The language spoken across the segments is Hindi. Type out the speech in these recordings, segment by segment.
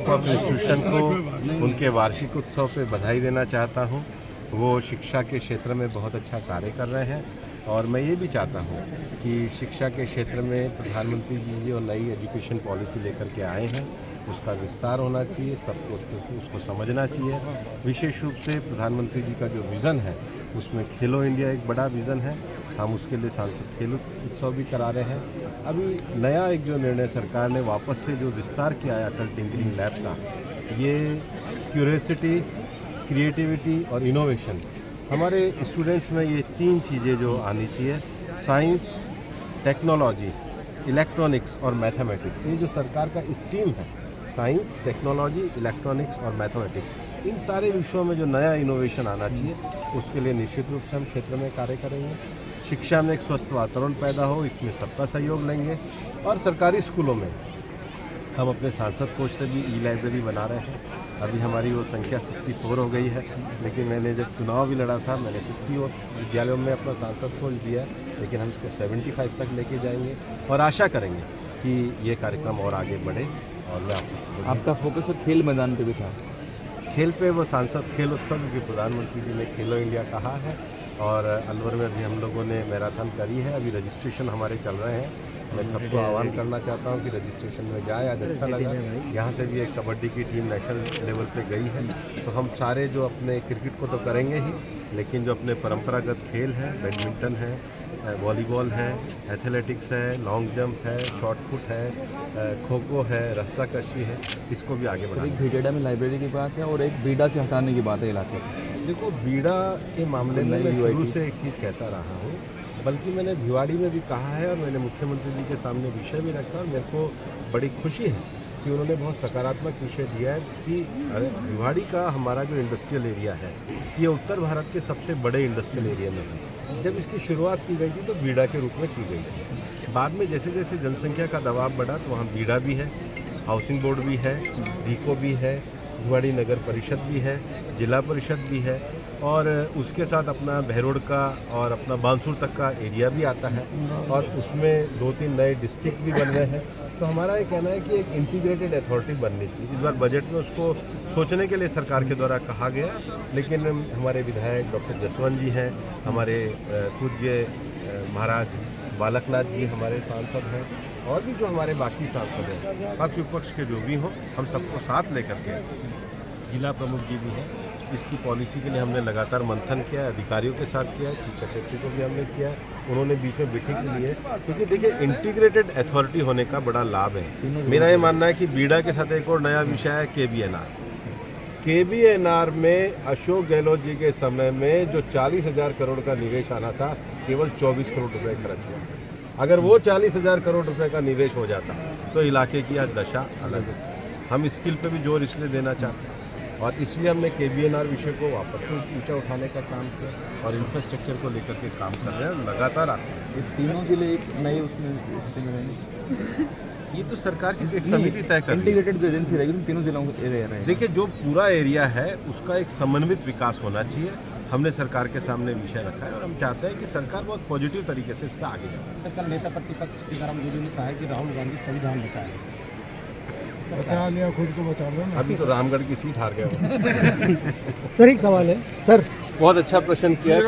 को अपने इंस्टीट्यूशन को उनके वार्षिक उत्सव पे बधाई देना चाहता हूँ। वो शिक्षा के क्षेत्र में बहुत अच्छा कार्य कर रहे हैं और मैं ये भी चाहता हूँ कि शिक्षा के क्षेत्र में प्रधानमंत्री जी जो नई एजुकेशन पॉलिसी लेकर के आए हैं उसका विस्तार होना चाहिए, सबको उसको समझना चाहिए। विशेष रूप से प्रधानमंत्री जी का जो विज़न है उसमें खेलो इंडिया एक बड़ा विज़न है। हम उसके लिए सांसद खेल उत्सव भी करा रहे हैं। अभी नया एक जो निर्णय सरकार ने वापस से जो विस्तार किया है अटल टिंकरिंग लैब का, ये क्यूरियोसिटी, क्रिएटिविटी और इनोवेशन, हमारे स्टूडेंट्स में ये तीन चीज़ें जो आनी चाहिए, साइंस, टेक्नोलॉजी, इलेक्ट्रॉनिक्स और मैथमेटिक्स, ये जो सरकार का स्ट्रीम है, साइंस, टेक्नोलॉजी, इलेक्ट्रॉनिक्स और मैथमेटिक्स, इन सारे विषयों में जो नया इनोवेशन आना चाहिए उसके लिए निश्चित रूप से हम क्षेत्र में कार्य करेंगे। शिक्षा में एक स्वस्थ वातावरण पैदा हो, इसमें सबका सहयोग लेंगे। और सरकारी स्कूलों में हम अपने सांसद कोष से भी ई लाइब्रेरी बना रहे हैं। अभी हमारी वो संख्या 54 हो गई है, लेकिन मैंने जब चुनाव भी लड़ा था मैंने 50 विद्यालयों में अपना सांसद कोष दिया है, लेकिन हम इसको 75 तक लेके जाएंगे और आशा करेंगे कि ये कार्यक्रम और आगे बढ़े। और मैं आपका फोकस खेल मैदान पे भी था? खेल पे वो सांसद खेल उत्सव की प्रधानमंत्री जी ने खेलो इंडिया कहा है और अलवर में भी हम लोगों ने मैराथन करी है। अभी रजिस्ट्रेशन हमारे चल रहे हैं। मैं सबको आह्वान करना चाहता हूं कि रजिस्ट्रेशन में जाए। आज अच्छा लगा, यहाँ से भी एक कबड्डी की टीम नेशनल लेवल पे गई है। तो हम सारे जो अपने क्रिकेट को तो करेंगे ही, लेकिन जो अपने परंपरागत खेल हैं, बैडमिंटन है, वॉलीबॉल है, एथलेटिक्स है, लॉन्ग जंप है, शॉट पुट है, खो खो है, रस्साकशी है, इसको भी आगे बढ़ाएं। एक भीटेडा में लाइब्रेरी की बात है और एक बीड़ा से हटाने की बात है इलाके में। देखो, बीड़ा के मामले में मैं शुरू से एक चीज़ कहता रहा हूँ, बल्कि मैंने भिवाड़ी में भी कहा है और मैंने मुख्यमंत्री जी के सामने विषय भी रखा और मेरे को बड़ी खुशी है कि उन्होंने बहुत सकारात्मक विषय दिया है कि भिवाड़ी का हमारा जो इंडस्ट्रियल एरिया है ये उत्तर भारत के सबसे बड़े इंडस्ट्रियल एरिया में है। जब इसकी शुरुआत की गई थी तो बीड़ा के रूप में की गई थी। बाद में जैसे जैसे जनसंख्या का दबाव बढ़ा तो वहाँ बीड़ा भी है, हाउसिंग बोर्ड भी है, डीको भी है, भिवाड़ी नगर परिषद भी है, जिला परिषद भी है और उसके साथ अपना बहरोड का और अपना बांसुर तक का एरिया भी आता है और उसमें 2-3 नए डिस्ट्रिक्ट भी बन रहे हैं। तो हमारा ये कहना है कि एक इंटीग्रेटेड अथॉरिटी बननी चाहिए। इस बार बजट में उसको सोचने के लिए सरकार के द्वारा कहा गया, लेकिन हमारे विधायक डॉक्टर जसवंत जी हैं, हमारे पूज्य महाराज बालकनाथ जी हमारे सांसद हैं और भी जो हमारे बाकी सांसद हैं, पक्ष विपक्ष के जो भी हों, हम सबको साथ लेकर के, जिला प्रमुख जी भी हैं, इसकी पॉलिसी के लिए हमने लगातार मंथन किया है, अधिकारियों के साथ किया है, चीफ सेक्रेटरी को भी हमने किया है, उन्होंने बीच में बैठक के लिए, क्योंकि देखिए इंटीग्रेटेड अथॉरिटी होने का बड़ा लाभ है। मेरा ये मानना है कि बीड़ा के साथ एक और नया विषय है KBNR। KBNR में अशोक गहलोत जी के समय में जो 40,000 करोड़ का निवेश आना था, केवल 24 करोड़ रुपए खर्च हुआ। अगर वो 40,000 करोड़ रुपए का निवेश हो जाता तो इलाके की आज दशा अलग होती। हम स्किल पे भी जोर इसलिए देना चाहते हैं और इसलिए हमने KBNR विषय को वापस से ऊंचा उठाने का काम किया और इंफ्रास्ट्रक्चर को लेकर के काम कर रहे हैं लगातार। ये तीनों जिले एक नए उसमें ये तो सरकार की एक समिति तय कर रही है। इंटीग्रेटेड जो एजेंसी रहेगी तीनों जिलों में रह रहे हैं। देखिए, जो पूरा एरिया है उसका एक समन्वित विकास होना चाहिए। हमने सरकार के सामने विषय रखा है और हम चाहते हैं कि सरकार बहुत पॉजिटिव तरीके से इस पर आगे जाए। कल नेता प्रतिपक्ष टीकाराम जूली ने कहा है कि राहुल गांधी संविधान बचा लिया, खुद को बचा लिया। अभी तो रामगढ़ की सीट हार गए। सर एक सवाल है सर, बहुत अच्छा प्रश्न किया है।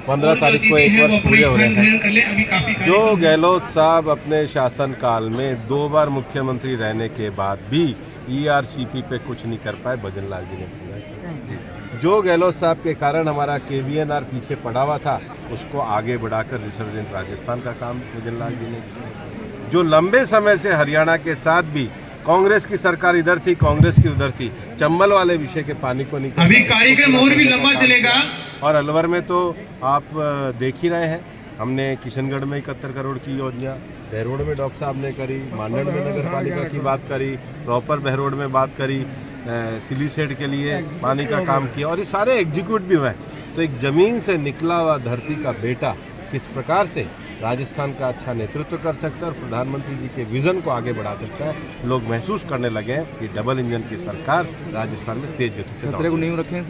15 तारीख को 1 वर्ष पूरे हो रहे हैं। जो गहलोत साहब अपने शासनकाल में 2 बार मुख्यमंत्री रहने के बाद भी ERCP पे कुछ नहीं कर पाए, भजन लाल जी ने पूरा किया। जो गहलोत साहब के कारण हमारा KBNR पीछे पड़ा हुआ था उसको आगे बढ़ाकर रिसर्जेंट राजस्थान का काम भजन लाल जी ने किया। जो लंबे समय से हरियाणा के साथ भी कांग्रेस की सरकार इधर थी, कांग्रेस की उधर थी, चंबल वाले विषय के पानी को नहीं, अभी कार्यक्रम और भी लंबा चलेगा। और अलवर में तो आप देख ही रहे हैं, हमने किशनगढ़ में 71 करोड़ की योजना, बहरोड में डॉक्टर साहब ने करी, मांडल में नगर पालिका की बात करी, प्रॉपर बहरोड में बात करी, सिली सेट के लिए पानी का काम किया और ये सारे एग्जीक्यूट भी हुए। तो एक ज़मीन से निकला हुआ धरती का बेटा किस प्रकार से राजस्थान का अच्छा नेतृत्व कर सकता है और प्रधानमंत्री जी के विज़न को आगे बढ़ा सकता है, लोग महसूस करने लगे हैं कि डबल इंजन की सरकार राजस्थान में तेज गति से नींव रखे हैं।